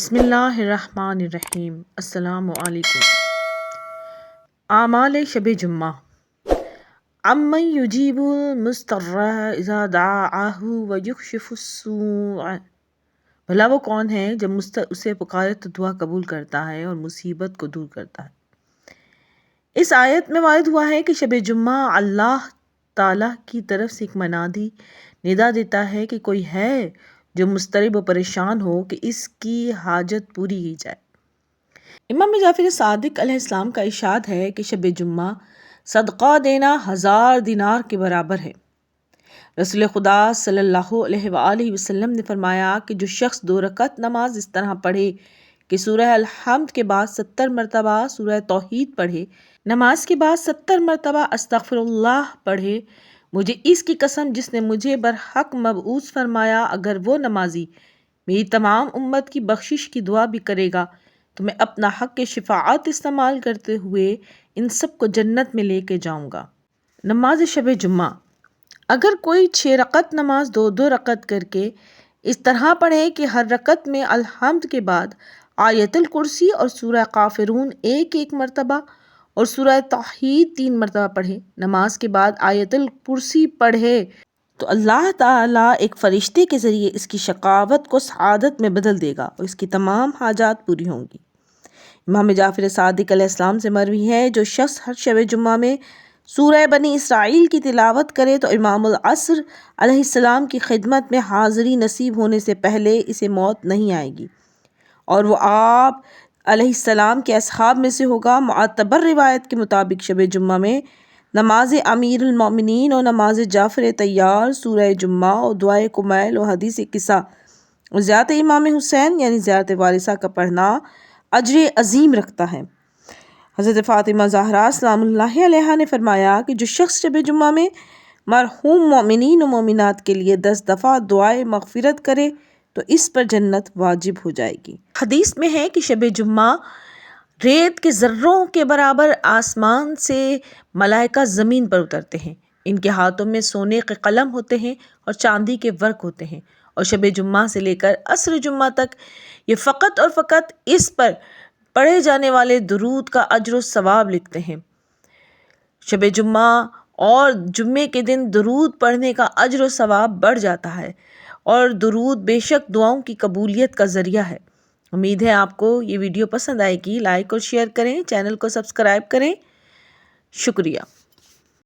بسم اللہ الرحمن الرحیم۔ السلام علیکم۔ اعمال شب جمعہ۔ امن یجیب المضطر اذا دعاہ ویکشف السوء۔ بھلا وہ کون ہے جب اسے پکارے تو دعا قبول کرتا ہے اور مصیبت کو دور کرتا ہے۔ اس آیت میں وارد ہوا ہے کہ شب جمعہ اللہ تعالیٰ کی طرف سے ایک منادی ندا دیتا ہے کہ کوئی ہے جو مضطرب و پریشان ہو کہ اس کی حاجت پوری کی جائے۔ امام جعفر صادق علیہ السلام کا ارشاد ہے کہ شب جمعہ صدقہ دینا 1000 دینار کے برابر ہے۔ رسول خدا صلی اللہ علیہ وآلہ وسلم نے فرمایا کہ جو شخص 2 رکعت نماز اس طرح پڑھے کہ سورہ الحمد کے بعد 70 مرتبہ سورہ توحید پڑھے، نماز کے بعد 70 مرتبہ استغفر اللہ پڑھے، مجھے اس کی قسم جس نے مجھے برحق مبعوث فرمایا، اگر وہ نمازی میری تمام امت کی بخشش کی دعا بھی کرے گا تو میں اپنا حق شفاعت استعمال کرتے ہوئے ان سب کو جنت میں لے کے جاؤں گا۔ نماز شب جمعہ۔ اگر کوئی 6 رکعت نماز 2 رکعت کر کے اس طرح پڑھے کہ ہر رکعت میں الحمد کے بعد آیت الکرسی اور سورہ کافرون 1 مرتبہ اور سورہ توحید 3 مرتبہ پڑھے، نماز کے بعد آیت الکرسی پڑھے تو اللہ تعالیٰ ایک فرشتے کے ذریعے اس کی شقاوت کو سعادت میں بدل دے گا اور اس کی تمام حاجات پوری ہوں گی۔ امام جعفر صادق علیہ السلام سے مروی ہے جو شخص ہر شب جمعہ میں سورہ بنی اسرائیل کی تلاوت کرے تو امام العصر علیہ السلام کی خدمت میں حاضری نصیب ہونے سے پہلے اسے موت نہیں آئے گی، اور وہ آپ علیہ السلام کے اصحاب میں سے ہوگا۔ معتبر روایت کے مطابق شب جمعہ میں نماز امیر المومنین اور نماز جعفر طیار، سورہ جمعہ اور دعائے کمیل اور حدیث قصہ اور زیارت امام حسین یعنی زیارت وارثہ کا پڑھنا اجر عظیم رکھتا ہے۔ حضرت فاطمہ زہرا سلام اللہ علیہا نے فرمایا کہ جو شخص شب جمعہ میں مرحوم مومنین و مومنات کے لیے 10 دفعہ دعائے مغفرت کرے تو اس پر جنت واجب ہو جائے گی۔ حدیث میں ہے کہ شب جمعہ ریت کے ذروں کے برابر آسمان سے ملائکہ زمین پر اترتے ہیں، ان کے ہاتھوں میں سونے کے قلم ہوتے ہیں اور چاندی کے ورق ہوتے ہیں، اور شب جمعہ سے لے کر عصر جمعہ تک یہ فقط اور فقط اس پر پڑھے جانے والے درود کا اجر و ثواب لکھتے ہیں۔ شب جمعہ اور جمعے کے دن درود پڑھنے کا اجر و ثواب بڑھ جاتا ہے، اور درود بے شک دعاؤں کی قبولیت کا ذریعہ ہے۔ امید ہے آپ کو یہ ویڈیو پسند آئے گی۔ لائک اور شیئر کریں، چینل کو سبسکرائب کریں۔ شکریہ۔